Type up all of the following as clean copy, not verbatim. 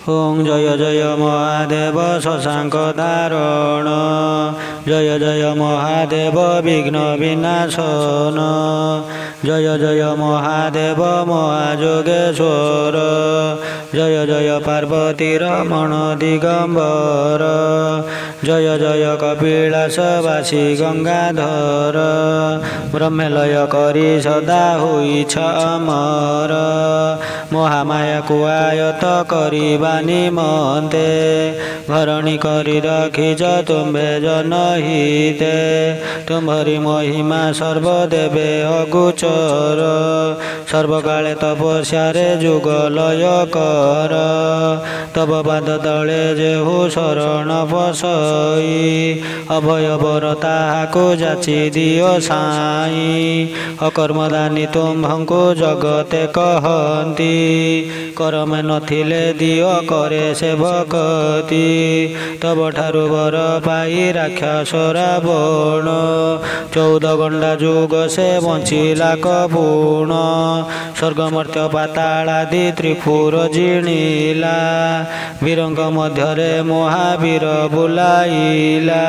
ओं जय जय महादेव शशांक धारण जय जय महादेव विघ्न विनाशन जय जय महादेव महायोगेश्वर जय जय पार्वती रमण दिगंबर जय जय कपिलासवासी गंगाधर ब्रह्मलय करी सदा होइछ अमर महामाया को आयत करिबा निमन्ते घरणी करी रखिछ तुम्भे जनहिते तुम्हरी महिमा सर्वदेवे अगोचर सर्वकाले तपस्यारे जुग लय कर तब पाद तले जेहु शरण पसई अभय बर ताहाको जाची दियो साई अकर्मदानी तुम्भंको जगते कहन्ति करम नथिले दियो करे से भक्ति तब ठारु वर पाई राक्षस रावण 14 गंडा जुग से बंचिला कपूर्ण स्वर्ग मर्त्य पातालादि त्रिपुर जिणिला वीरंक मध्यरे महावीर बुलाइला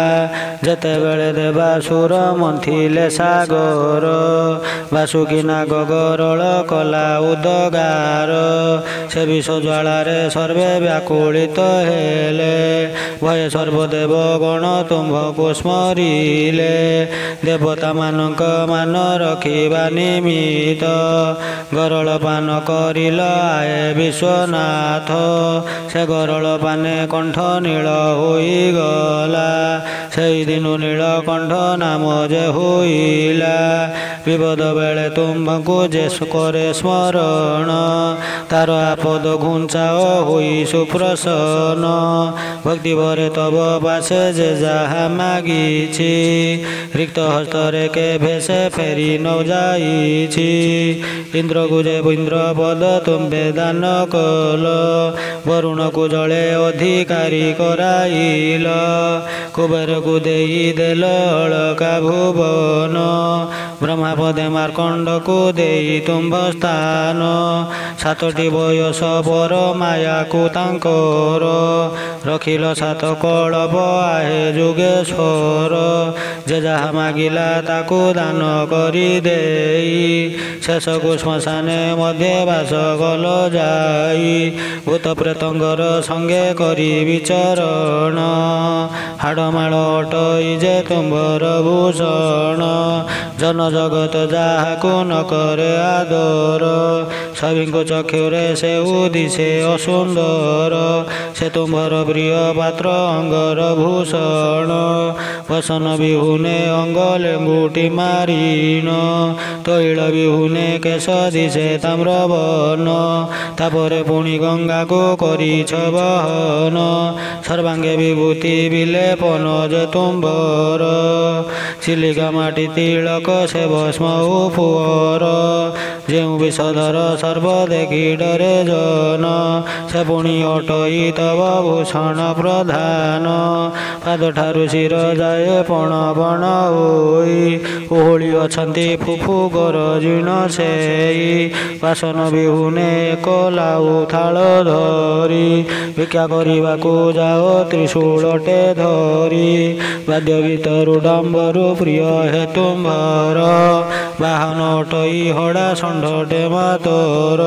जेते बेले देवासुर मंथिले सागर बासुकी नाग गरल कला उदगार से विष ज्वालारे सर्वे व्याकुलित हेले भय सर्वदेव गण तुम्भको स्मरिले देवता मानक मान रखिबा निमित्त गरल पान करिल आए विश्वनाथ से गरल पाने कंठ नील होई गला से दिनु नीलकंठ नाम जे होइला विपद बेले तुम्भको जे करे स्मरण तार आपद घुंचाओ होई सुप्रसन्न भक्ति भरे तब पासे जे जाहा मागिछि रिक्त हस्तरे के भेसे फेरी न जाइछि इंद्र को जे इंद्र पद तुम्भे दान कल वरुण को जले अधिकारी कराइल कुबेर को देई देल अलका भुवन ब्रह्मा पदे मार्कंड को देई तुम्भ स्थान 7टी बयस पर माया को तांकर रखिल 7 कलप आहे जुगेश्वर जे जहा मागिला ताकू दान करी देई शेष को श्मशाने मध्य बास गल जाई भूत प्रेतंगर संगे करी विचरण हाड़माड़ अटई जे तुम्भर भूषण जन जगत जाहाकू न करे आदर सभी चक्षुरे से उदिशे असुंदर से तुम्भर प्रिय पात्र अंगर भूषण वसन विहुने अंग लेंगुटी मारीन तैल विहुने केश दिशे ताम्रवन तापरे पुणी गंगा को करिछ बहन सर्वांगे विभूति विलेपन जे तुम्भर चिलिका माटी तिलक से भस्म उपुअर जेउ विषधर सर्व देखी डरे जन से पुणी अटई तब भूषण प्रधान पाद ठारु शिर जाए पण बण होई ओहଳି अछंती फुफु गरजिण सेई बासन विहुने एक लाउ थाल धरी भिक्षा करिबाकू जाओ त्रिशूलटे धरी वाद्य भितरु डम्बरु प्रिय हे तुम्भर बाहन अटई हड़ा षंढटे मातोर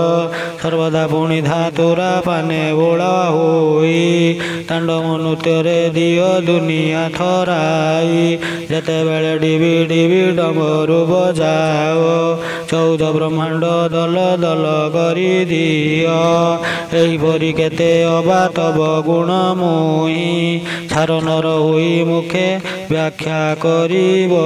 सर्वदा पुणी धातुरा पाने बोला होई तांडव नृत्य दियो दुनिया थराई जेते बेले डिबी डिबी डमरू बजाओ 14 ब्रह्मांड दल दल करी दियो एहिपरि केते अबा तब गुण मुही छार नर होई मुखे व्याख्या करिबई।